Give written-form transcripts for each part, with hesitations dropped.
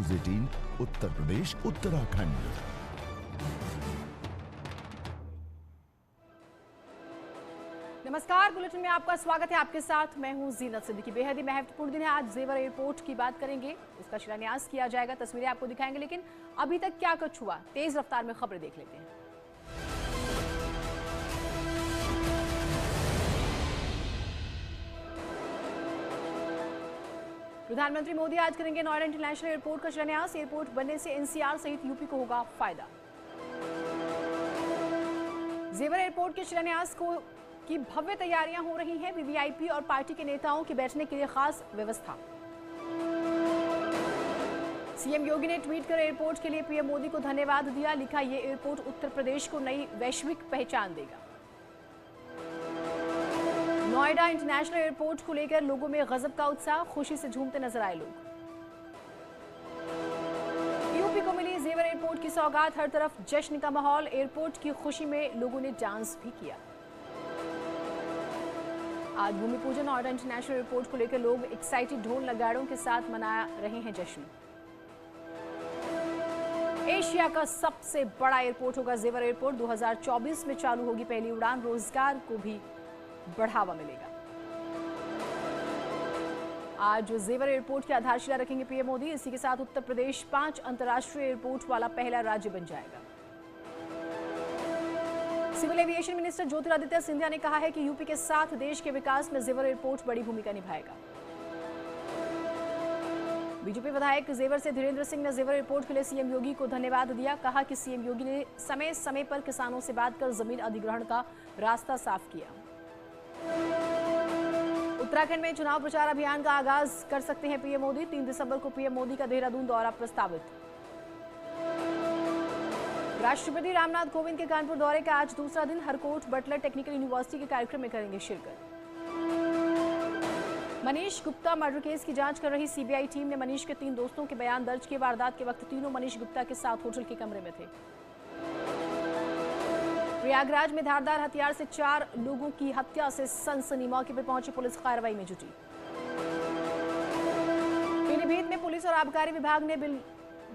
News 18 Uttar Pradesh Uttarakhand. नमस्कार, bulletin में आपका स्वागत है। आपके साथ मैं हूं जीनत सिद्दीकी। बेहद ही महत्वपूर्ण दिन है आज। जेवर एयरपोर्ट की बात करेंगे, उसका शिलान्यास किया जाएगा, तस्वीरें आपको दिखाएंगे। लेकिन अभी तक क्या कुछ हुआ, तेज रफ्तार में खबरें देख लेते हैं। प्रधानमंत्री मोदी आज करेंगे नोएडा इंटरनेशनल एयरपोर्ट का शिलान्यास। एयरपोर्ट बनने से एनसीआर सहित यूपी को होगा फायदा। जेवर एयरपोर्ट के शिलान्यास की भव्य तैयारियां हो रही हैं। वीवीआईपी और पार्टी के नेताओं के बैठने के लिए खास व्यवस्था। सीएम योगी ने ट्वीट कर एयरपोर्ट के लिए पीएम मोदी को धन्यवाद दिया। लिखा, ये एयरपोर्ट उत्तर प्रदेश को नई वैश्विक पहचान देगा। नोएडा इंटरनेशनल एयरपोर्ट को लेकर लोगों में गजब का उत्साह, खुशी से झूमते नजर आए लोग। यूपी को मिली जेवर एयरपोर्ट की सौगात, हर तरफ जश्न का माहौल। एयरपोर्ट की खुशी में लोगों ने डांस भी किया। आज भूमि पूजन नोएडा इंटरनेशनल एयरपोर्ट को लेकर लोग एक्साइटेड ढोल नगाड़ों के साथ मना रहे हैं जश्न। एशिया का सबसे बड़ा एयरपोर्ट होगा जेवर एयरपोर्ट। 2024 में चालू होगी पहली उड़ान। रोजगार को भी बढ़ावा मिलेगा। आज जेवर एयरपोर्ट की आधारशिला रखेंगे पीएम मोदी। इसी के साथ उत्तर प्रदेश 5 अंतर्राष्ट्रीय एयरपोर्ट वाला पहला राज्य बन जाएगा। Civil aviation minister Jyotiraditya Scindia ने कहा है कि यूपी के साथ देश के विकास में जेवर एयरपोर्ट बड़ी भूमिका निभाएगा। बीजेपी विधायक जेवर से धीरेन्द्र सिंह ने जेवर एयरपोर्ट के लिए सीएम योगी को धन्यवाद दिया। कहा कि सीएम योगी ने समय समय पर किसानों से बात कर जमीन अधिग्रहण का रास्ता साफ किया। उत्तराखंड में चुनाव प्रचार अभियान का आगाज कर सकते हैं पीएम मोदी। 3 दिसंबर को पीएम मोदी का देहरादून दौरा प्रस्तावित। राष्ट्रपति रामनाथ कोविंद के कानपुर दौरे का आज दूसरा दिन। हरकोट बटलर टेक्निकल यूनिवर्सिटी के कार्यक्रम में करेंगे शिरकत। मनीष गुप्ता मर्डर केस की जांच कर रही सीबीआई टीम ने मनीष के 3 दोस्तों के बयान दर्ज किए। वारदात के वक्त तीनों मनीष गुप्ता के साथ होटल के कमरे में थे। प्रयागराज में धारदार हथियार से 4 लोगों की हत्या से सनसनी। मौके पर पहुंची पुलिस कार्रवाई में जुटी। पीलीभीत में पुलिस और आबकारी विभाग ने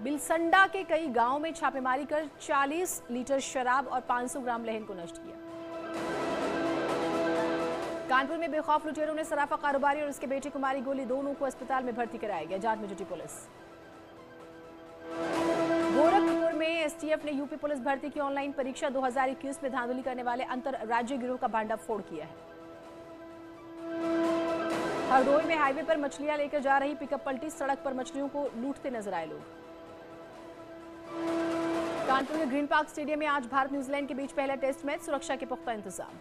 बिलसंडा के कई गांवों में छापेमारी कर 40 लीटर शराब और 500 ग्राम लहन को नष्ट किया। कानपुर में बेखौफ लुटेरों ने सराफा कारोबारी और उसके बेटे को मारी गोली। दोनों को अस्पताल में भर्ती कराया गया। जांच में जुटी पुलिस। गोरखपुर में एसटीएफ ने यूपी पुलिस भर्ती की ऑनलाइन परीक्षा 2021 में धांधली करने वाले अंतर राज्य गिरोह का भांडाफोड़ किया है। हरदोई में हाईवे पर मछलियां लेकर जा रही पिकअप पलटी। सड़क पर मछलियों को लूटते नजर आए लोग। कानपुर के ग्रीन पार्क स्टेडियम में आज भारत न्यूजीलैंड के बीच पहला टेस्ट मैच। सुरक्षा के पुख्ता इंतजाम।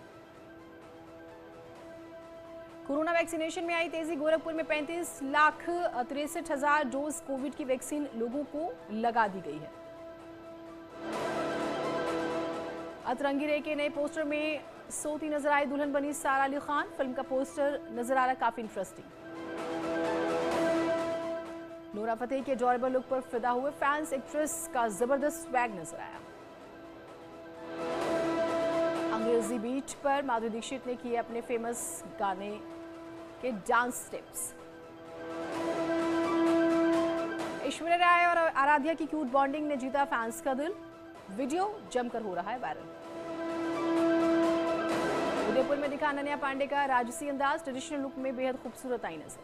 कोरोना वैक्सीनेशन में आई तेजी। गोरखपुर में 35,63,000 डोज कोविड की वैक्सीन लोगों को लगा दी गई है। अतरंगी रे के नए पोस्टर में सोती नजर आई दुल्हन बनी सारा अली खान। फिल्म का पोस्टर नजर आ रहा काफी इंटरेस्टिंग। नोरा फतेही के एडोरेबल लुक पर फिदा हुए फैंस। एक्ट्रेस का जबरदस्त स्वैग नजर आया। अंग्रेजी बीट पर माधुरी दीक्षित ने किए अपने फेमस गाने के डांस स्टेप्स। ऐश्वर्या राय और आराध्या की क्यूट बॉन्डिंग ने जीता फैंस का दिल। वीडियो जमकर हो रहा है वायरल। उदयपुर में दिखा अनन्या पांडे का राजसी अंदाज। ट्रेडिशनल लुक में बेहद खूबसूरत आई नजर।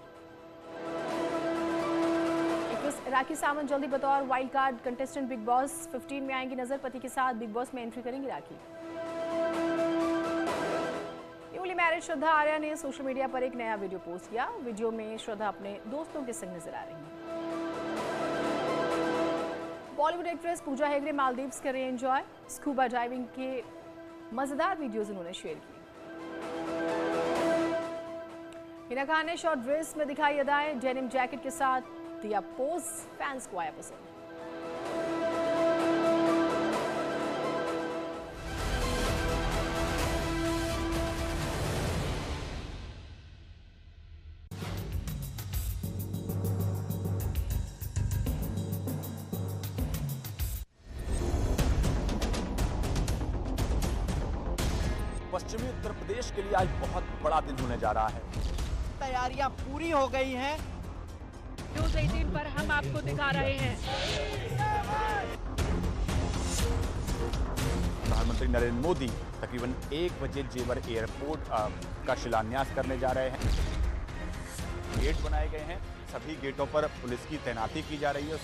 एक्ट्रेस राखी सावंत जल्दी बतौर wild card contestant big boss 15 में आएंगी नजर। पति के साथ बिग बॉस में एंट्री करेंगी राखी। न्यूली मैरिड श्रद्धा आर्या ने सोशल मीडिया पर एक नया वीडियो पोस्ट किया। वीडियो में श्रद्धा अपने दोस्तों के संग नजर आ रही हैं। बॉलीवुड एक्ट्रेस पूजा हेगड़े मालदीव्स कर रही हैं एंजॉय। स्कूबा डाइविंग के मजेदार वीडियोज उन्होंने शेयर किए। हिना खान ने शॉर्ट ड्रेस में दिखाई अदाएं। डेनिम जैकेट के साथ दिया पोज। फैंस को आया पसंद। पश्चिमी उत्तर प्रदेश के लिए आज बहुत बड़ा दिन होने जा रहा है। तैयारियां पूरी हो गई हैं। न्यूज़ 18 पर हम आपको दिखा रहे हैं। प्रधानमंत्री नरेंद्र मोदी तकरीबन 1 बजे जेवर एयरपोर्ट का शिलान्यास करने जा रहे हैं। गेट बनाए गए हैं, सभी गेटों पर पुलिस की तैनाती की जा रही है।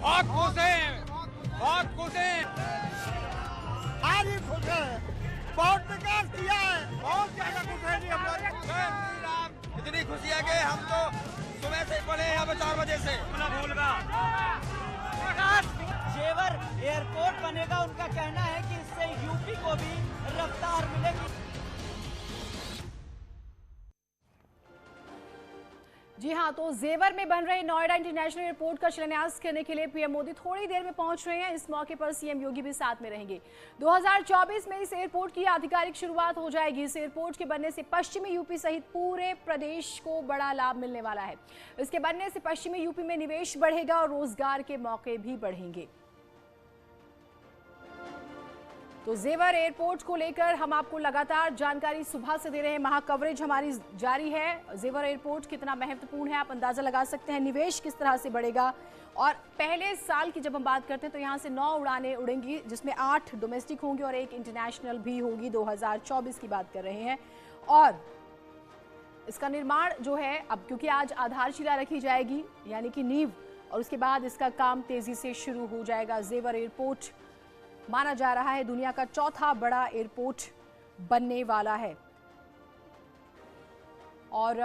बहुत खुश हैं, बहुत खुश हैं, सारी खुश हैं, बहुत विकास किया है, बहुत ज्यादा खुश है जी हम लोग। जय श्री राम। इतनी खुशी है कि हम तो सुबह से पड़े हैं, अब 4 बजे से जेवर एयरपोर्ट बनेगा। उनका कहना है कि इससे यूपी को भी रफ्तार मिलेगी। जी हाँ, तो जेवर में बन रहे नोएडा इंटरनेशनल एयरपोर्ट का शिलान्यास करने के लिए पीएम मोदी थोड़ी देर में पहुंच रहे हैं। इस मौके पर सीएम योगी भी साथ में रहेंगे। 2024 में इस एयरपोर्ट की आधिकारिक शुरुआत हो जाएगी। इस एयरपोर्ट के बनने से पश्चिमी यूपी सहित पूरे प्रदेश को बड़ा लाभ मिलने वाला है। इसके बनने से पश्चिमी यूपी में निवेश बढ़ेगा और रोजगार के मौके भी बढ़ेंगे। तो जेवर एयरपोर्ट को लेकर हम आपको लगातार जानकारी सुबह से दे रहे हैं। महा कवरेज हमारी जारी है। जेवर एयरपोर्ट कितना महत्वपूर्ण है आप अंदाजा लगा सकते हैं। निवेश किस तरह से बढ़ेगा। और पहले साल की जब हम बात करते हैं तो यहाँ से 9 उड़ानें उड़ेंगी, जिसमें 8 डोमेस्टिक होंगी और 1 इंटरनेशनल भी होगी। 2024 की बात कर रहे हैं। और इसका निर्माण जो है, अब क्योंकि आज आधारशिला रखी जाएगी यानी कि नींव, और उसके बाद इसका काम तेजी से शुरू हो जाएगा। जेवर एयरपोर्ट माना जा रहा है दुनिया का चौथा बड़ा एयरपोर्ट बनने वाला है। और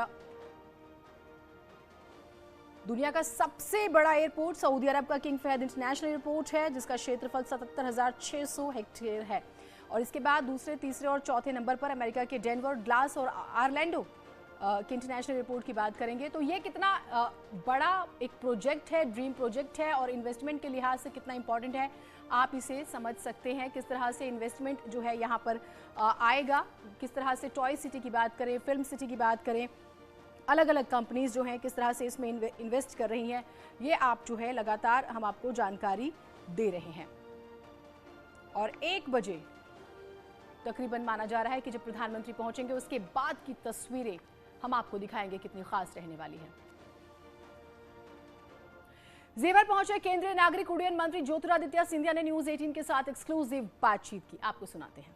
दुनिया का सबसे बड़ा एयरपोर्ट सऊदी अरब का किंग फहद इंटरनेशनल एयरपोर्ट है, जिसका क्षेत्रफल 77,600 हेक्टेयर है। और इसके बाद दूसरे, तीसरे और चौथे नंबर पर अमेरिका के डेनवर, डलास और ऑरलैंडो के इंटरनेशनल एयरपोर्ट की बात करेंगे। तो ये कितना बड़ा एक प्रोजेक्ट है, ड्रीम प्रोजेक्ट है, और इन्वेस्टमेंट के लिहाज से कितना इंपॉर्टेंट है आप इसे समझ सकते हैं। किस तरह से इन्वेस्टमेंट जो है यहाँ पर आएगा, किस तरह से टॉय सिटी की बात करें, फिल्म सिटी की बात करें, अलग अलग कंपनीज जो हैं किस तरह से इसमें इन्वेस्ट कर रही हैं, ये आप जो है लगातार हम आपको जानकारी दे रहे हैं। और 1 बजे तकरीबन माना जा रहा है कि जब प्रधानमंत्री पहुंचेंगे उसके बाद की तस्वीरें हम आपको दिखाएंगे कितनी खास रहने वाली है। जेवर पहुंचे केंद्रीय नागरिक उड्डयन मंत्री ज्योतिरादित्य सिंधिया ने न्यूज 18 के साथ एक्सक्लूसिव बातचीत की। आपको सुनाते हैं।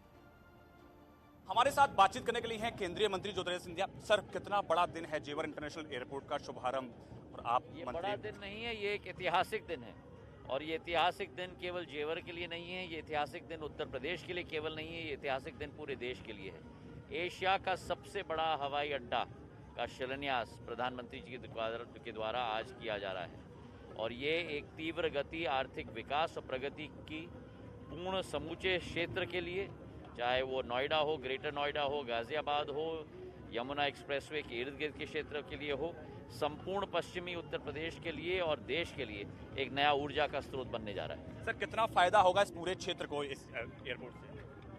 हमारे साथ बातचीत करने के लिए हैं केंद्रीय मंत्री ज्योतिरादित्य सिंधिया। सर, कितना बड़ा दिन है जेवर इंटरनेशनल एयरपोर्ट का शुभारंभ, और आप ये मंत्री। बड़ा दिन नहीं है, ये एक ऐतिहासिक दिन है। और ये ऐतिहासिक दिन केवल जेवर के लिए नहीं है, ये ऐतिहासिक दिन उत्तर प्रदेश के लिए केवल नहीं है, ये ऐतिहासिक दिन पूरे देश के लिए है। एशिया का सबसे बड़ा हवाई अड्डा का शिलान्यास प्रधानमंत्री जी के द्वारा आज किया जा रहा है। और ये एक तीव्र गति आर्थिक विकास और प्रगति की पूर्ण समूचे क्षेत्र के लिए, चाहे वो नोएडा हो, ग्रेटर नोएडा हो, गाजियाबाद हो, यमुना एक्सप्रेसवे के इर्द गिर्द के क्षेत्र के लिए हो, संपूर्ण पश्चिमी उत्तर प्रदेश के लिए और देश के लिए एक नया ऊर्जा का स्रोत बनने जा रहा है। सर, कितना फायदा होगा इस पूरे क्षेत्र को इस एयरपोर्ट से?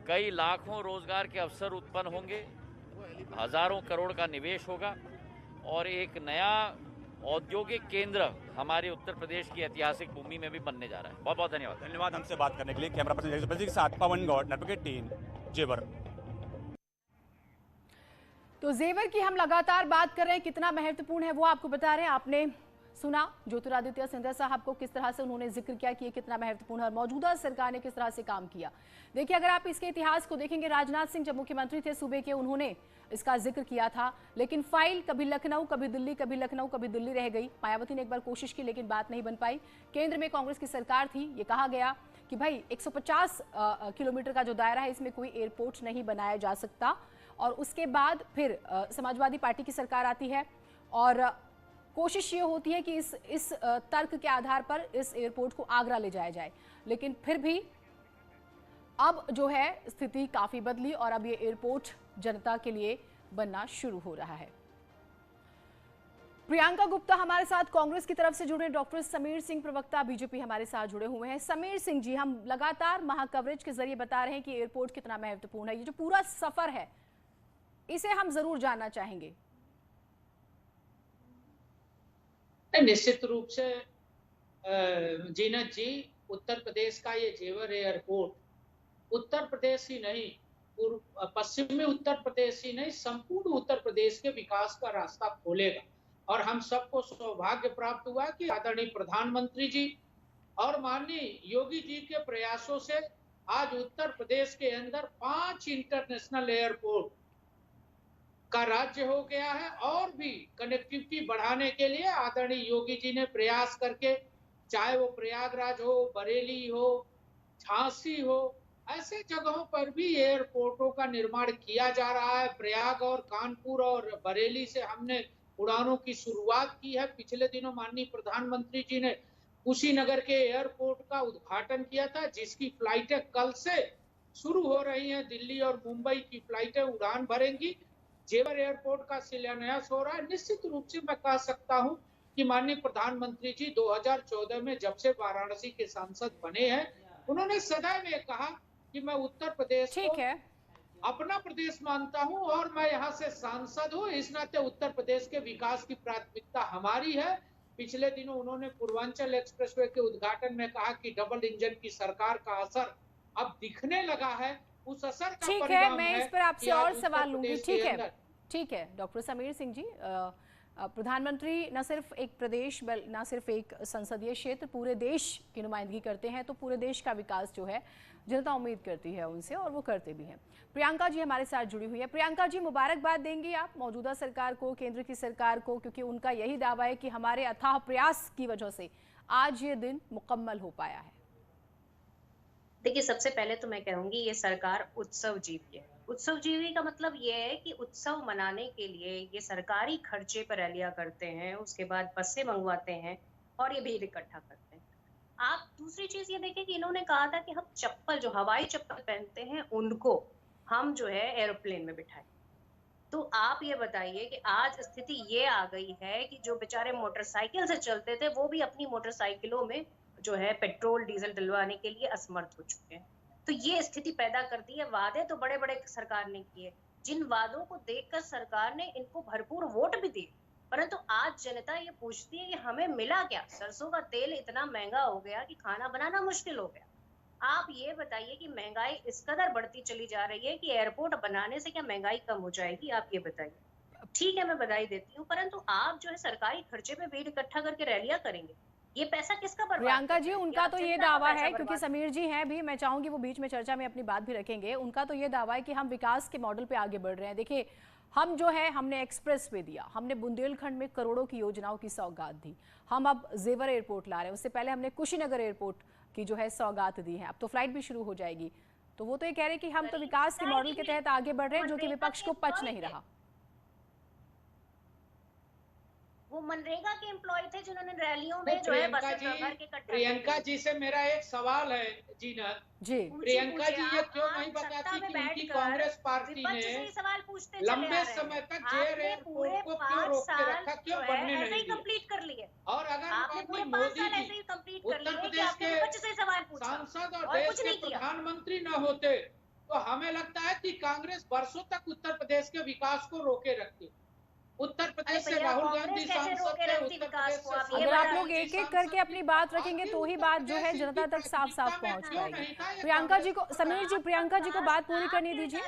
कई लाखों रोजगार के अवसर उत्पन्न होंगे, हजारों करोड़ का निवेश होगा और एक नया औद्योगिक केंद्र हमारे उत्तर प्रदेश की ऐतिहासिक भूमि में भी बनने जा रहा है। बहुत बहुत धन्यवाद। धन्यवाद हमसे बात करने के लिए। कैमरा पर्सन के साथ पवन गौड़, नेटवर्क 18 जेवर। तो जेवर की हम लगातार बात कर रहे हैं, कितना महत्वपूर्ण है वो आपको बता रहे हैं। आपने सुना ज्योतिरादित्य सिंधिया साहब को, किस तरह से उन्होंने जिक्र किया कि ये कितना महत्वपूर्ण है और मौजूदा सरकार ने किस तरह से काम किया। देखिए, अगर आप इसके इतिहास को देखेंगे, राजनाथ सिंह जब मुख्यमंत्री थे सूबे के, उन्होंने इसका जिक्र किया था, लेकिन फाइल कभी लखनऊ, कभी दिल्ली, कभी लखनऊ, कभी दिल्ली रह गई। मायावती ने एक बार कोशिश की लेकिन बात नहीं बन पाई। केंद्र में कांग्रेस की सरकार थी, ये कहा गया कि भाई 150 किलोमीटर का जो दायरा है इसमें कोई एयरपोर्ट नहीं बनाया जा सकता। और उसके बाद फिर समाजवादी पार्टी की सरकार आती है और कोशिश ये होती है कि इस तर्क के आधार पर इस एयरपोर्ट को आगरा ले जाया जाए, लेकिन फिर भी अब जो है स्थिति काफी बदली और अब ये एयरपोर्ट जनता के लिए बनना शुरू हो रहा है। प्रियंका गुप्ता हमारे साथ कांग्रेस की तरफ से जुड़े, डॉक्टर समीर सिंह प्रवक्ता बीजेपी हमारे साथ जुड़े हुए हैं। समीर सिंह जी, हम लगातार महाकवरेज के जरिए बता रहे हैं कि एयरपोर्ट कितना महत्वपूर्ण है। ये जो पूरा सफर है इसे हम जरूर जानना चाहेंगे। निश्चित रूप से जीनत जी, उत्तर प्रदेश का ये जेवर एयरपोर्ट उत्तर प्रदेश ही नहीं, पश्चिमी उत्तर प्रदेश ही नहीं, संपूर्ण उत्तर प्रदेश के विकास का रास्ता खोलेगा। और हम सबको सौभाग्य प्राप्त हुआ कि आदरणीय प्रधानमंत्री जी और माननीय योगी जी के प्रयासों से आज उत्तर प्रदेश के अंदर 5 इंटरनेशनल एयरपोर्ट का राज्य हो गया है। और भी कनेक्टिविटी बढ़ाने के लिए आदरणीय योगी जी ने प्रयास करके, चाहे वो प्रयागराज हो, बरेली हो, झांसी हो, ऐसे जगहों पर भी एयरपोर्टों का निर्माण किया जा रहा है। प्रयाग और कानपुर और बरेली से हमने उड़ानों की शुरुआत की है। पिछले दिनों माननीय प्रधानमंत्री जी ने कुशीनगर के एयरपोर्ट का उद्घाटन किया था, जिसकी फ्लाइटें कल से शुरू हो रही हैं। दिल्ली और मुंबई की फ्लाइटें उड़ान भरेंगी। जेवर एयरपोर्ट का शिलान्यास हो रहा है। निश्चित रूप से मैं कह सकता हूं कि माननीय प्रधानमंत्री जी 2014 में जब से वाराणसी के सांसद बने हैं, उन्होंने सदैव ये कहा कि मैं उत्तर प्रदेश को अपना प्रदेश मानता हूं और मैं यहाँ से सांसद हूं। इस नाते उत्तर प्रदेश के विकास की प्राथमिकता हमारी है। पिछले दिनों उन्होंने पूर्वांचल एक्सप्रेसवे के उद्घाटन में कहा कि डबल इंजन की सरकार का असर अब दिखने लगा है। उस असर का ठीक है, मैं इस पर आपसे और सवाल लूंगी। ठीक है डॉक्टर समीर सिंह जी, प्रधानमंत्री न सिर्फ एक प्रदेश न सिर्फ एक संसदीय क्षेत्र, पूरे देश की नुमाइंदगी करते हैं, तो पूरे देश का विकास जो है जनता उम्मीद करती है उनसे, और वो करते भी हैं। प्रियंका जी हमारे साथ जुड़ी हुई है। प्रियंका जी, मुबारकबाद देंगी आप मौजूदा सरकार को, केंद्र की सरकार को, क्योंकि उनका यही दावा है कि हमारे अथाह प्रयास की वजह से आज ये दिन मुकम्मल हो पाया है। देखिए, सबसे पहले तो मैं कहूंगी ये सरकार उत्सव जीवी है। उत्सव जीवी का मतलब ये है कि उत्सव मनाने के लिए ये सरकारी खर्चे पर रैलियां करते हैं, उसके बाद बसें मंगवाते हैं और ये भीड़ इकट्ठा करते हैं। आप दूसरी चीज ये देखें कि इन्होंने कहा था कि हम चप्पल, जो हवाई चप्पल पहनते हैं, उनको हम जो है एरोप्लेन में बिठाएं। तो आप ये बताइए कि आज स्थिति ये आ गई है कि जो बेचारे मोटरसाइकिल से चलते थे वो भी अपनी मोटरसाइकिलों में जो है पेट्रोल डीजल डलवाने के लिए असमर्थ हो चुके हैं। तो ये स्थिति पैदा करती है। वादे तो बड़े बड़े सरकार ने किए, जिन वादों को देखकर सरकार ने इनको भरपूर वोट भी दिए, परंतु आज जनता ये पूछती है कि हमें मिला क्या। सरसों का तेल इतना महंगा हो गया कि खाना बनाना मुश्किल हो गया। आप ये बताइए कि महंगाई इस कदर बढ़ती चली जा रही है कि एयरपोर्ट बनाने से क्या महंगाई कम हो जाएगी? आप ये बताइए। ठीक है, मैं बधाई देती हूँ, परंतु आप जो है सरकारी खर्चे पे भीड़ इकट्ठा करके रैलियां करेंगे, ये पैसा किसका बर्बाद? प्रियंका जी, उनका तो ये दावा है, क्योंकि समीर जी हैं भी, मैं चाहूंगी वो बीच में चर्चा में अपनी बात भी रखेंगे। उनका तो ये दावा है कि हम विकास के मॉडल पे आगे बढ़ रहे हैं। देखिए, हम जो है हमने एक्सप्रेस वे दिया, हमने बुंदेलखंड में करोड़ों की योजनाओं की सौगात दी, हम अब जेवर एयरपोर्ट ला रहे हैं, उससे पहले हमने कुशीनगर एयरपोर्ट की जो है सौगात दी है, अब तो फ्लाइट भी शुरू हो जाएगी। तो वो तो ये कह रहे हैं कि हम तो विकास के मॉडल के तहत आगे बढ़ रहे हैं, जो कि विपक्ष को पच नहीं रहा। वो मनरेगा के एम्प्लॉय थे जिन्होंने रैलियों में जो है बसें भर के कट्टा। प्रियंका जी से मेरा एक सवाल है जी, प्रियंका जी ये क्यों नहीं बताती कि उनकी कांग्रेस पार्टी ने लंबे समय तक जेवर एयरपोर्ट को क्यों रोक के रखा, क्यों बनने नहीं दिया? कंप्लीट कर लिए। और अगर मोदी जी उत्तर प्रदेश के सांसद और देश के प्रधानमंत्री न होते तो हमें लगता है कि कांग्रेस वर्षों तक उत्तर प्रदेश के विकास को रोके रखती। उत्तर प्रदेश से राहुल गांधी सांसद थे, उत्तर प्रदेश से। अगर आप लोग एक एक करके अपनी बात रखेंगे तो ही बात जो है जनता तक साफ साफ पहुंच पाएगी। प्रियंका जी को, समीर जी, प्रियंका जी को बात पूरी करने दीजिए।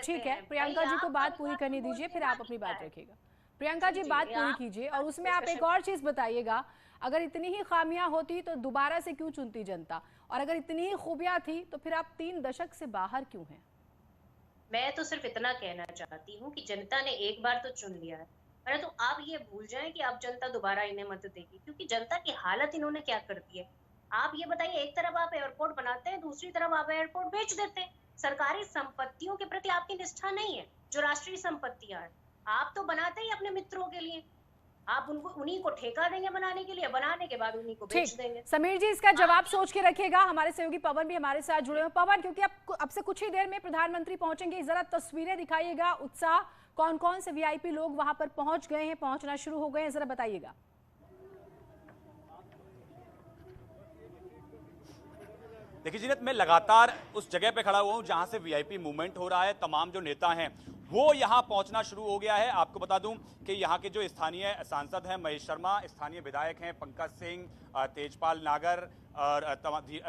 ठीक है, प्रियंका जी को बात पूरी करने दीजिए, फिर आप अपनी बात रखिएगा। प्रियंका जी, बात पूरी कीजिए और उसमें आप एक और चीज बताइएगा, अगर इतनी ही खामियां होती तो दोबारा से क्यों चुनती जनता, और अगर इतनी ही खूबियां थी तो फिर आप 3 दशक से बाहर क्यों हैं? मैं तो सिर्फ इतना कहना चाहती हूँ कि जनता ने एक बार तो चुन लिया है, परंतु आप ये भूल जाएं कि अब जनता दोबारा इन्हें मत देगी, क्योंकि जनता की हालत इन्होंने क्या कर दी है। आप ये बताइए, एक तरफ आप एयरपोर्ट बनाते हैं, दूसरी तरफ आप एयरपोर्ट बेच देते हैं। सरकारी संपत्तियों के प्रति आपकी निष्ठा नहीं है, जो राष्ट्रीय संपत्तियां हैं। आप तो बनाते ही अपने मित्रों के लिए, आप उनको उन्हीं को ठेका देंगे बनाने के लिए, बनाने के बाद उन्हीं को बेच देंगे। समीर जी, इसका जवाब सोच के रखिएगा। हमारे सहयोगी पवन भी हमारे साथ जुड़े हैं। पवन, क्योंकि अब से कुछ ही देर में प्रधानमंत्री पहुंचेंगे, जरा तस्वीरें दिखाइएगा, उत्साह, कौन कौन से वीआईपी लोग वहां पर पहुंच गए हैं, पहुंचना शुरू हो गए हैं, जरा बताइएगा। देखिए जीनत, मैं लगातार उस जगह पे खड़ा हुआ हूँ जहां से वीआईपी मूवमेंट हो रहा है। तमाम जो नेता हैं वो यहाँ पहुँचना शुरू हो गया है। आपको बता दूं कि यहाँ के जो स्थानीय सांसद हैं महेश शर्मा, स्थानीय विधायक हैं पंकज सिंह, तेजपाल नागर और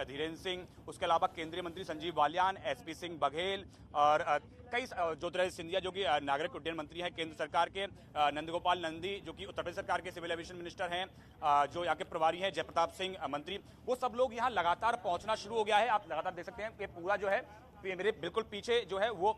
धीरेन्द्र सिंह, उसके अलावा केंद्रीय मंत्री संजीव बालियान, एसपी सिंह बघेल और कई ज्योतिरादित्य सिंधिया जो कि नागरिक उड्डयन मंत्री हैं केंद्र सरकार के, नंदगोपाल नंदी जो कि उत्तर प्रदेश सरकार के सिविल एविएशन मिनिस्टर हैं, जो यहाँ के प्रभारी हैं जयप्रताप सिंह मंत्री, वो सब लोग यहाँ लगातार पहुँचना शुरू हो गया है। आप लगातार देख सकते हैं कि पूरा जो है मेरे बिल्कुल पीछे जो है वो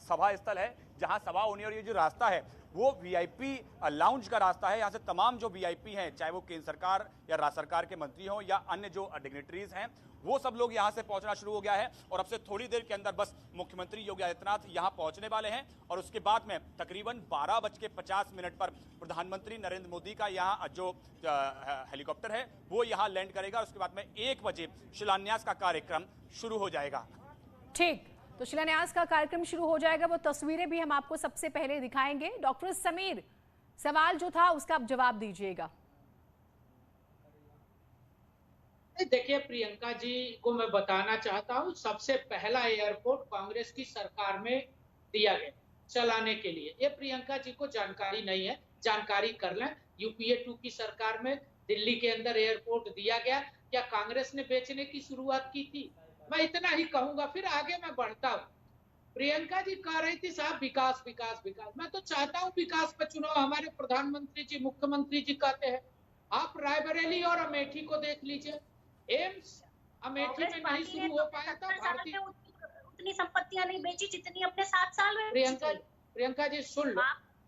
सभा स्थल है जहां सभा होनी है और ये जो रास्ता है वो वीआईपी लाउंज का रास्ता है। यहाँ से तमाम जो वीआईपी हैं, चाहे वो केंद्र सरकार या राज्य सरकार के मंत्री हों या अन्य जो डिग्नेटरीज हैं, वो सब लोग यहाँ से पहुंचना शुरू हो गया है। और अब से थोड़ी देर के अंदर बस मुख्यमंत्री योगी आदित्यनाथ यहाँ पहुंचने वाले हैं और उसके बाद में तकरीबन 12:50 पर प्रधानमंत्री नरेंद्र मोदी का यहाँ जो हेलीकॉप्टर है वो यहाँ लैंड करेगा। उसके बाद में 1 बजे शिलान्यास का कार्यक्रम शुरू हो जाएगा। ठीक, तो शिलान्यास का कार्यक्रम शुरू हो जाएगा। वो तस्वीरें भी हम आपको सबसे पहले दिखाएंगे। डॉक्टर समीर, सवाल जो था उसका आप जवाब दीजिएगा। देखिए, प्रियंका जी को मैं बताना चाहता हूं, सबसे पहला एयरपोर्ट कांग्रेस की सरकार में दिया गया चलाने के लिए। ये प्रियंका जी को जानकारी नहीं है, जानकारी कर लें। यूपीए 2 की सरकार में दिल्ली के अंदर एयरपोर्ट दिया गया। क्या कांग्रेस ने बेचने की शुरुआत की थी? मैं इतना ही कहूंगा, फिर आगे मैं बढ़ता हूँ। प्रियंका जी कह रही थी साहब विकास विकास विकास, मैं तो चाहता हूँ विकास का चुनाव हमारे प्रधानमंत्री जी, मुख्यमंत्री जी कहते हैं। आप रायबरेली और अमेठी को देख लीजिए, एम्स अमेठी में नहीं शुरू हो पाया था। भारतीय उतनी संपत्तियां नहीं बेची जितनी अपने 7 साल में। प्रियंका जी सुन लो,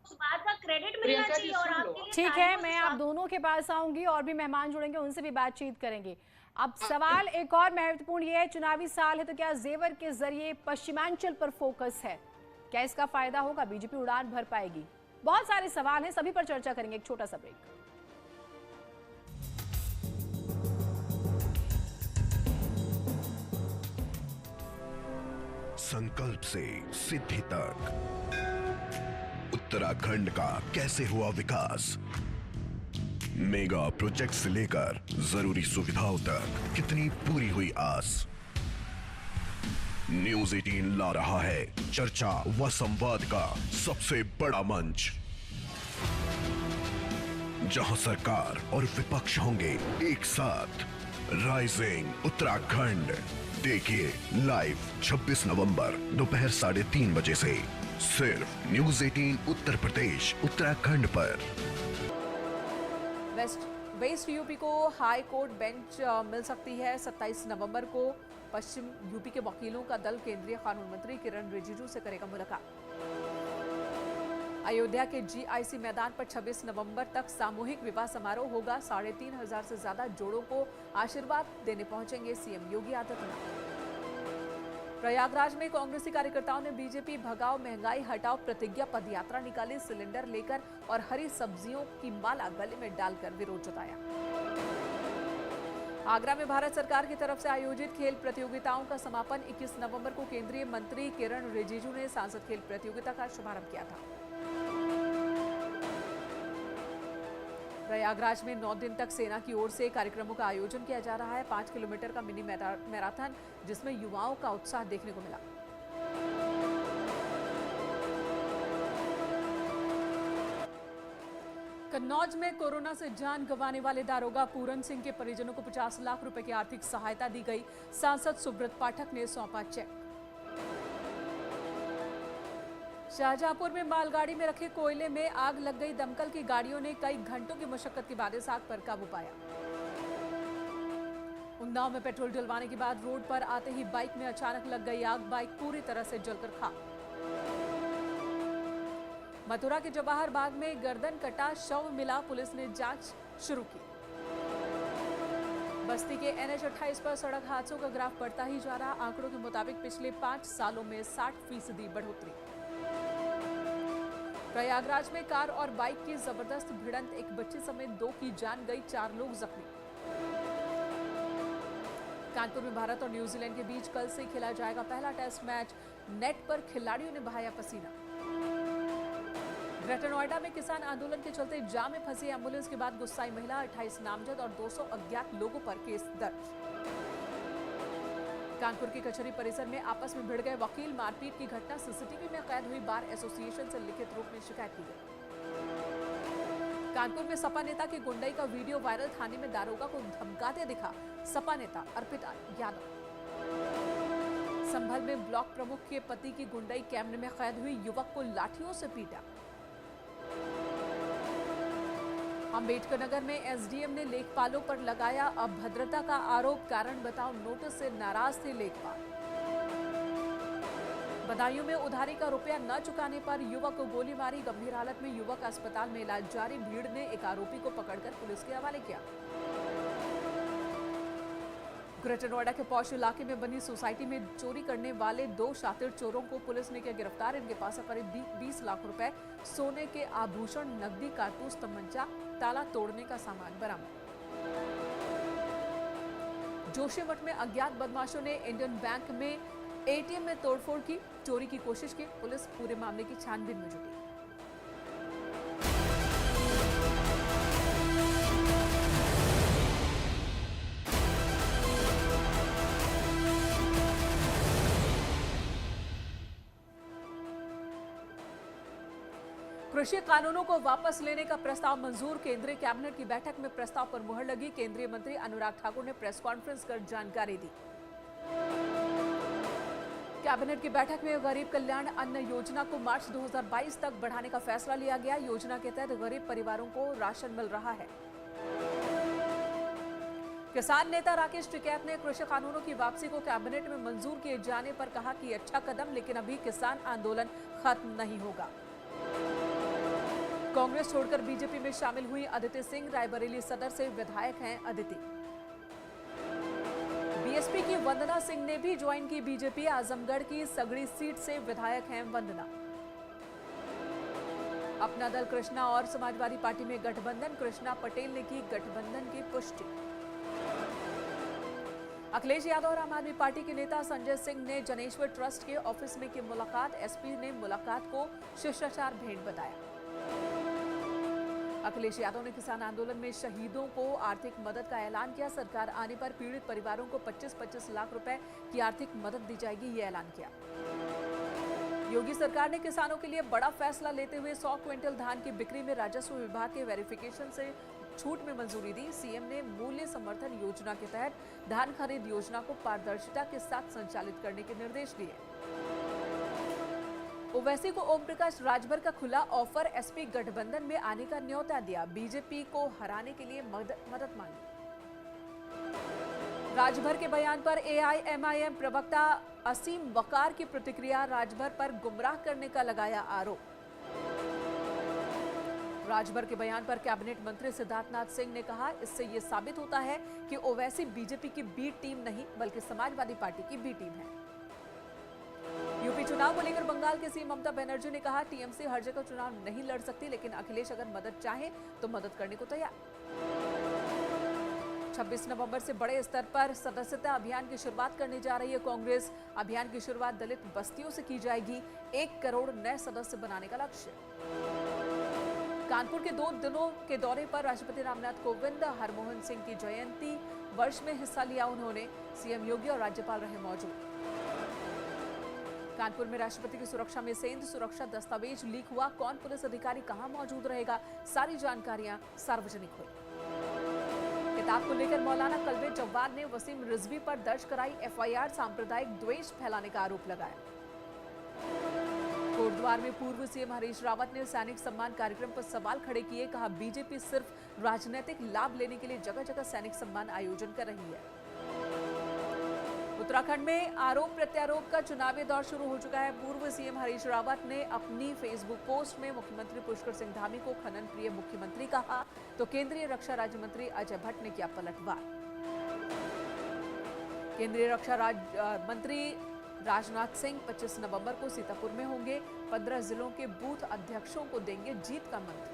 उस बात का क्रेडिट मिलना चाहिए। और आपके लिए ठीक है, मैं आप दोनों के पास आऊंगी और भी मेहमान जुड़ेंगे, उनसे भी बातचीत करेंगे। अब सवाल एक और महत्वपूर्ण ये है, चुनावी साल है तो क्या जेवर के जरिए पश्चिमांचल पर फोकस है? क्या इसका फायदा होगा? बीजेपी उड़ान भर पाएगी? बहुत सारे सवाल हैं, सभी पर चर्चा करेंगे। एक छोटा सा ब्रेक। संकल्प से सिद्धि तक उत्तराखंड का कैसे हुआ विकास, मेगा प्रोजेक्ट से लेकर जरूरी सुविधाओं तक कितनी पूरी हुई आस। न्यूज 18 ला रहा है चर्चा व संवाद का सबसे बड़ा मंच, जहां सरकार और विपक्ष होंगे एक साथ। राइजिंग उत्तराखंड देखिए लाइव 26 नवंबर दोपहर 3:30 बजे से सिर्फ न्यूज 18 उत्तर प्रदेश उत्तराखंड पर। वेस्ट यूपी को हाई कोर्ट बेंच मिल सकती है। 27 नवंबर को पश्चिम यूपी के वकीलों का दल केंद्रीय कानून मंत्री किरण रिजिजू से करेगा मुलाकात। अयोध्या के जीआईसी मैदान पर 26 नवंबर तक सामूहिक विवाह समारोह होगा। 3500 से ज्यादा जोड़ों को आशीर्वाद देने पहुंचेंगे सीएम योगी आदित्यनाथ। प्रयागराज में कांग्रेसी कार्यकर्ताओं ने बीजेपी भगाओ महंगाई हटाओ प्रतिज्ञा पदयात्रा निकाली। सिलेंडर लेकर और हरी सब्जियों की माला गले में डालकर विरोध जताया। आगरा में भारत सरकार की तरफ से आयोजित खेल प्रतियोगिताओं का समापन 21 नवंबर को केंद्रीय मंत्री किरण रिजिजू ने सांसद खेल प्रतियोगिता का शुभारंभ किया था। प्रयागराज में 9 दिन तक सेना की ओर से कार्यक्रमों का आयोजन किया जा रहा है। 5 किलोमीटर का मिनी मैराथन, जिसमें युवाओं का उत्साह देखने को मिला। कन्नौज में कोरोना से जान गंवाने वाले दारोगा पूरन सिंह के परिजनों को 50 लाख रुपए की आर्थिक सहायता दी गई। सांसद सुब्रत पाठक ने सौंपा चेक। शाहजहांपुर में मालगाड़ी में रखे कोयले में आग लग गई। दमकल की गाड़ियों ने कई घंटों की मशक्कत के बाद इस आग पर काबू पाया। उन्नाव में पेट्रोल डलवाने के बाद रोड पर आते ही बाइक में अचानक लग गई आग। बाइक पूरी तरह से जलकर खाक। मथुरा के जवाहर बाग में गर्दन कटा शव मिला। पुलिस ने जांच शुरू की। बस्ती के NH 28 पर सड़क हादसों का ग्राफ बढ़ता ही जा रहा। आंकड़ों के मुताबिक पिछले 5 सालों में 60% बढ़ोतरी। प्रयागराज में कार और बाइक की जबरदस्त भिड़ंत, एक बच्ची समेत 2 की जान गई, 4 लोग जख्मी। कानपुर में भारत और न्यूजीलैंड के बीच कल से खेला जाएगा पहला टेस्ट मैच। नेट पर खिलाड़ियों ने बहाया पसीना। ग्रेटर नोएडा में किसान आंदोलन के चलते जाम में फंसी एम्बुलेंस के बाद गुस्साई महिला, 28 नामजद और 200 अज्ञात लोगों पर केस दर्ज। कानपुर की कचहरी परिसर में आपस में भिड़ गए वकील, मारपीट की घटना। सीसीटीवी में कैद हुई बार एसोसिएशन से लिखित रूप में शिकायत की गई। कानपुर में सपा नेता की गुंडई का वीडियो वायरल, थाने में दारोगा को धमकाते दिखा सपा नेता अर्पित यादव। संभल में ब्लॉक प्रमुख के पति की गुंडई, कैमरे में कैद हुई, युवक को लाठियों से पीटा। अंबेडकर नगर में एसडीएम ने लेखपालों पर लगाया अभद्रता का आरोप, कारण बताओ नोटिस से नाराज थे लेखपाल। बदायूं में उधारी का रुपया न चुकाने पर युवक को गोली मारी, गंभीर हालत में युवक अस्पताल में इलाज जारी। भीड़ ने एक आरोपी को पकड़कर पुलिस के हवाले किया। ग्रेटर नोएडा के पौष इलाके में बनी सोसाइटी में चोरी करने वाले 2 शातिर चोरों को पुलिस ने किया गिरफ्तार। इनके पास से करीब 20 लाख रुपए, सोने के आभूषण, नकदी, कारतूस, तमंचा, ताला तोड़ने का सामान बरामद। जोशीमठ में अज्ञात बदमाशों ने इंडियन बैंक में एटीएम में तोड़फोड़ की, चोरी की कोशिश की। पुलिस पूरे मामले की छानबीन में जुटी। कृषि कानूनों को वापस लेने का प्रस्ताव मंजूर, केंद्रीय कैबिनेट की बैठक में प्रस्ताव पर मुहर लगी। केंद्रीय मंत्री अनुराग ठाकुर ने प्रेस कॉन्फ्रेंस कर जानकारी दी। कैबिनेट की बैठक में गरीब कल्याण अन्न योजना को मार्च 2022 तक बढ़ाने का फैसला लिया गया। योजना के तहत गरीब परिवारों को राशन मिल रहा है। किसान नेता राकेश टिकैत ने कृषि कानूनों की वापसी को कैबिनेट में मंजूर किए जाने पर कहा कि अच्छा कदम, लेकिन अभी किसान आंदोलन खत्म नहीं होगा। कांग्रेस छोड़कर बीजेपी में शामिल हुई अदिति सिंह, रायबरेली सदर से विधायक हैं अदिति। बीएसपी की वंदना सिंह ने भी ज्वाइन की बीजेपी, आजमगढ़ की सगड़ी सीट से विधायक हैं वंदना। अपना दल कृष्णा और समाजवादी पार्टी में गठबंधन, कृष्णा पटेल ने की गठबंधन की पुष्टि। अखिलेश यादव और आम आदमी पार्टी के नेता संजय सिंह ने जनेश्वर ट्रस्ट के ऑफिस में की मुलाकात। एसपी ने मुलाकात को शिष्टाचार भेंट बताया। अखिलेश यादव ने किसान आंदोलन में शहीदों को आर्थिक मदद का ऐलान किया। सरकार आने पर पीड़ित परिवारों को 25-25 लाख रुपए की आर्थिक मदद दी जाएगी, ये ऐलान किया। योगी सरकार ने किसानों के लिए बड़ा फैसला लेते हुए 100 क्विंटल धान की बिक्री में राजस्व विभाग के वेरिफिकेशन से छूट में मंजूरी दी। सीएम ने मूल्य समर्थन योजना के तहत धान खरीद योजना को पारदर्शिता के साथ संचालित करने के निर्देश दिए। ओवैसी को ओम प्रकाश राजभर का खुला ऑफर, एसपी गठबंधन में आने का न्योता दिया। बीजेपी को हराने के लिए मदद मांगी। राजभर के बयान पर एआईएमआईएम प्रवक्ता असीम वकार की प्रतिक्रिया, राजभर पर गुमराह करने का लगाया आरोप। राजभर के बयान पर कैबिनेट मंत्री सिद्धार्थनाथ सिंह ने कहा, इससे यह साबित होता है कि ओवैसी बीजेपी की बी टीम नहीं बल्कि समाजवादी पार्टी की बी टीम है। यूपी चुनाव को लेकर बंगाल के सीएम ममता बनर्जी ने कहा, टीएमसी हर जगह चुनाव नहीं लड़ सकती, लेकिन अखिलेश अगर मदद चाहे तो मदद करने को तैयार। 26 नवंबर से बड़े स्तर पर सदस्यता अभियान की शुरुआत करने जा रही है कांग्रेस। अभियान की शुरुआत दलित बस्तियों से की जाएगी। 1 करोड़ नए सदस्य बनाने का लक्ष्य। कानपुर के 2 दिनों के दौरे पर राष्ट्रपति रामनाथ कोविंद, हरमोहन सिंह की जयंती वर्ष में हिस्सा लिया उन्होंने। सीएम योगी और राज्यपाल रहे मौजूद। कानपुर में राष्ट्रपति की सुरक्षा में सेंध सुरक्षा दस्तावेज लीक हुआ। कौन पुलिस अधिकारी कहां मौजूद रहेगा, सारी जानकारियां सार्वजनिक हुई। किताब को लेकर मौलाना कल्बे जव्वाद ने वसीम रिजवी पर दर्ज कराई एफआईआर, सांप्रदायिक द्वेष फैलाने का आरोप लगाया। कोटद्वार में पूर्व सीएम हरीश रावत ने सैनिक सम्मान कार्यक्रम पर सवाल खड़े किए। कहा, बीजेपी सिर्फ राजनीतिक लाभ लेने के लिए जगह जगह सैनिक सम्मान आयोजन कर रही है। उत्तराखंड में आरोप प्रत्यारोप का चुनावी दौर शुरू हो चुका है। पूर्व सीएम हरीश रावत ने अपनी फेसबुक पोस्ट में मुख्यमंत्री पुष्कर सिंह धामी को खनन प्रिय मुख्यमंत्री कहा, तो केंद्रीय रक्षा राज्य मंत्री अजय भट्ट ने किया पलटवार। केंद्रीय रक्षा मंत्री राजनाथ सिंह 25 नवंबर को सीतापुर में होंगे। 15 जिलों के बूथ अध्यक्षों को देंगे जीत का मंत्र।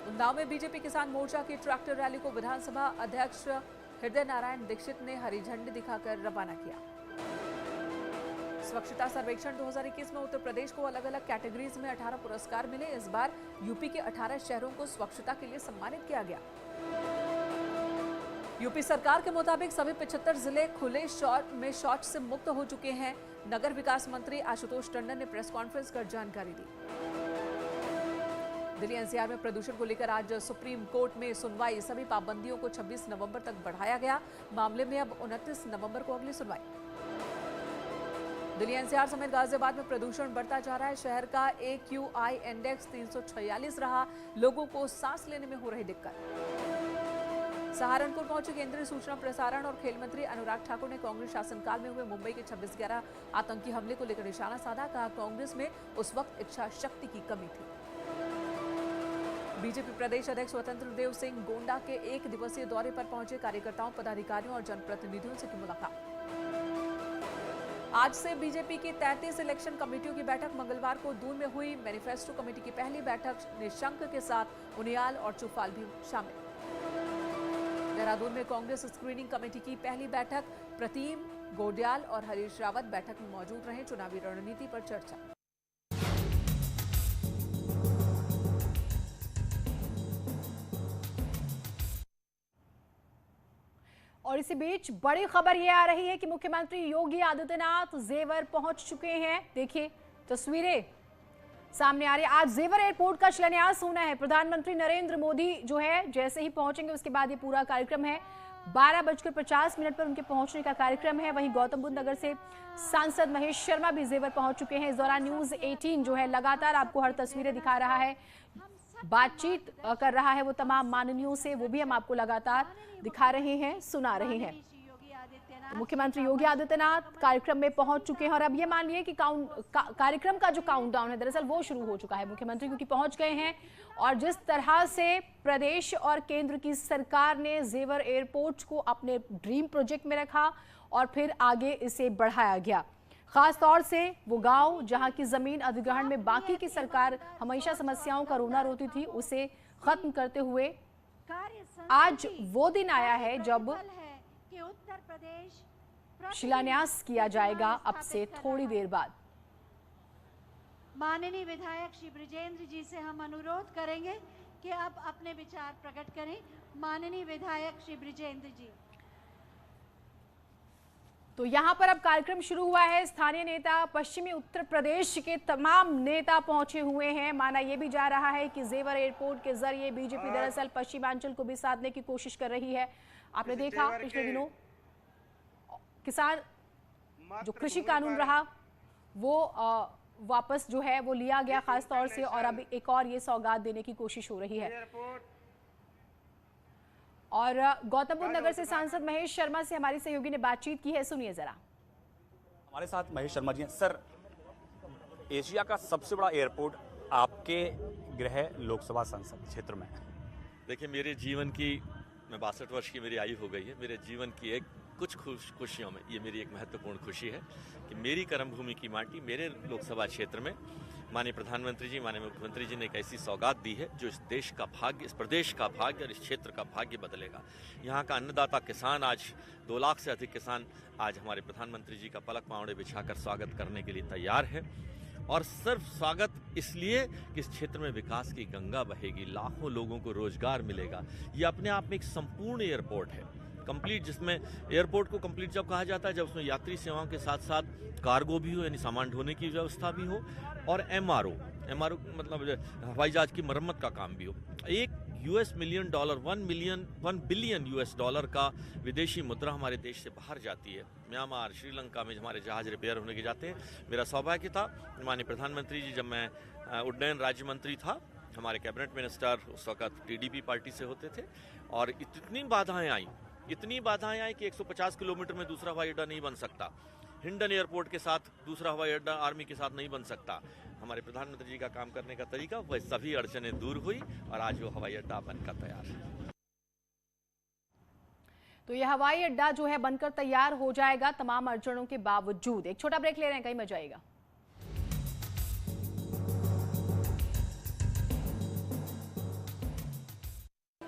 उन्नाव में बीजेपी किसान मोर्चा की ट्रैक्टर रैली को विधानसभा अध्यक्ष हृदय नारायण दीक्षित ने हरी झंडी दिखाकर रवाना किया। स्वच्छता सर्वेक्षण 2021 में उत्तर प्रदेश को अलग अलग कैटेगरीज में 18 पुरस्कार मिले। इस बार यूपी के 18 शहरों को स्वच्छता के लिए सम्मानित किया गया। यूपी सरकार के मुताबिक सभी 75 जिले खुले शौच से मुक्त हो चुके हैं। नगर विकास मंत्री आशुतोष टंडन ने प्रेस कॉन्फ्रेंस कर जानकारी दी। दिल्ली एनसीआर में प्रदूषण को लेकर आज सुप्रीम कोर्ट में सुनवाई। सभी पाबंदियों को 26 नवंबर तक बढ़ाया गया। मामले में अब 29 नवंबर को अगली सुनवाई। दिल्ली एनसीआर समेत गाजियाबाद में प्रदूषण बढ़ता जा रहा है। शहर का AQI इंडेक्स 346 रहा। लोगों को सांस लेने में हो रही दिक्कत। सहारनपुर पहुंचे केंद्रीय सूचना प्रसारण और खेल मंत्री अनुराग ठाकुर ने कांग्रेस शासनकाल में हुए मुंबई के 26/11 आतंकी हमले को लेकर निशाना साधा। कहा, कांग्रेस में उस वक्त इच्छा शक्ति की कमी थी। बीजेपी प्रदेश अध्यक्ष स्वतंत्र देव सिंह गोंडा के 1 दिवसीय दौरे पर पहुंचे। कार्यकर्ताओं, पदाधिकारियों और जनप्रतिनिधियों से की मुलाकात। आज से बीजेपी की 33 इलेक्शन कमेटियों की बैठक मंगलवार को दून में हुई। मैनिफेस्टो कमेटी की पहली बैठक निशंक के साथ उनियाल और चुफाल भी शामिल। देहरादून में कांग्रेस स्क्रीनिंग कमेटी की पहली बैठक। प्रतिम गोडियाल और हरीश रावत बैठक में मौजूद रहे। चुनावी रणनीति पर चर्चा। और इसी बीच बड़ी खबर यह आ रही है कि मुख्यमंत्री योगी आदित्यनाथ जेवर पहुंच चुके हैं। देखिए तस्वीरें सामने आ रही है। आज जेवर एयरपोर्ट का शिलान्यास होना है। प्रधानमंत्री नरेंद्र मोदी जो है जैसे ही पहुंचेंगे उसके बाद ये पूरा कार्यक्रम है। 12:50 पर उनके पहुंचने का कार्यक्रम है। वहीं गौतम बुद्ध नगर से सांसद महेश शर्मा भी जेवर पहुंच चुके हैं। इस दौरान न्यूज़ 18 जो है लगातार आपको हर तस्वीरें दिखा रहा है, बातचीत कर रहा है वो तमाम माननीयों से, वो भी हम आपको लगातार दिखा रहे हैं, सुना रहे हैं। तो मुख्यमंत्री योगी आदित्यनाथ कार्यक्रम में पहुंच चुके हैं और अब ये मान लिए कि कार्यक्रम का जो काउंटडाउन है दरअसल वो शुरू हो चुका है। मुख्यमंत्री क्योंकि पहुंच गए हैं और जिस तरह से प्रदेश और केंद्र की सरकार ने जेवर एयरपोर्ट को अपने ड्रीम प्रोजेक्ट में रखा और फिर आगे इसे बढ़ाया गया। खास तौर से वो गांव जहां की जमीन अधिग्रहण में बाकी की सरकार हमेशा समस्याओं का रोना रोती थी, उसे खत्म करते हुए आज वो दिन आया है जब उत्तर प्रदेश शिलान्यास किया जाएगा अब से थोड़ी देर बाद। माननीय विधायक श्री ब्रिजेंद्र जी से हम अनुरोध करेंगे कि अब अपने विचार प्रकट करें। माननीय विधायक श्री ब्रिजेंद्र जी। तो यहां पर अब कार्यक्रम शुरू हुआ है। स्थानीय नेता, पश्चिमी उत्तर प्रदेश के तमाम नेता पहुंचे हुए हैं। माना यह भी जा रहा है कि जेवर एयरपोर्ट के जरिए बीजेपी दरअसल पश्चिमांचल को भी साधने की कोशिश कर रही है। आपने देखा पिछले दिनों किसान जो कृषि कानून रहा वो वापस जो है वो लिया गया खास तौर से, और अब एक और ये सौगात देने की कोशिश हो रही है। और गौतम बुद्ध नगर से सांसद महेश शर्मा से हमारी सहयोगी ने बातचीत की है, सुनिए जरा। हमारे साथ महेश शर्मा जी हैं। सर, एशिया का सबसे बड़ा एयरपोर्ट आपके गृह लोकसभा संसद क्षेत्र में है। देखिए, मेरे जीवन की, मैं 62 वर्ष की मेरी आयु हो गई है। मेरे जीवन की कुछ खुशियों में ये मेरी एक महत्वपूर्ण खुशी है कि मेरी कर्मभूमि की माटी मेरे लोकसभा क्षेत्र में माननीय प्रधानमंत्री जी, माननीय मुख्यमंत्री जी ने एक ऐसी सौगात दी है जो इस देश का भाग्य, इस प्रदेश का भाग्य और इस क्षेत्र का भाग्य बदलेगा। यहाँ का अन्नदाता किसान, आज 2 लाख से अधिक किसान आज हमारे प्रधानमंत्री जी का पलक पावड़े बिछाकर स्वागत करने के लिए तैयार है। और सिर्फ स्वागत इसलिए कि इस क्षेत्र में विकास की गंगा बहेगी, लाखों लोगों को रोजगार मिलेगा। ये अपने आप में एक संपूर्ण एयरपोर्ट है, कंप्लीट, जिसमें एयरपोर्ट को कंप्लीट जब कहा जाता है जब उसमें यात्री सेवाओं के साथ साथ कार्गो भी हो, यानी सामान ढोने की व्यवस्था भी हो, और एमआरओ मतलब हवाई जहाज की मरम्मत का काम भी हो। $1 मिलियन, $1 बिलियन US का विदेशी मुद्रा हमारे देश से बाहर जाती है। म्यांमार, श्रीलंका में हमारे जहाज रिपेयर होने के जाते हैं। मेरा सौभाग्य था, माननीय प्रधानमंत्री जी, जब मैं उड्डयन राज्य मंत्री था, हमारे कैबिनेट मिनिस्टर उस वक्त TDP पार्टी से होते थे, और इतनी बाधाएं आई कि 150 किलोमीटर में दूसरा हवाई अड्डा नहीं बन सकता। हिंडन एयरपोर्ट के साथ दूसरा हवाई अड्डा आर्मी के साथ नहीं बन सकता। हमारे प्रधानमंत्री जी का काम करने का तरीका, वह सभी अड़चनें दूर हुई और आज वो हवाई अड्डा बनकर तैयार है। तो यह हवाई अड्डा जो है बनकर तैयार हो जाएगा तमाम अड़चनों के बावजूद। एक छोटा ब्रेक ले रहे हैं, कहीं मत जाइएगा।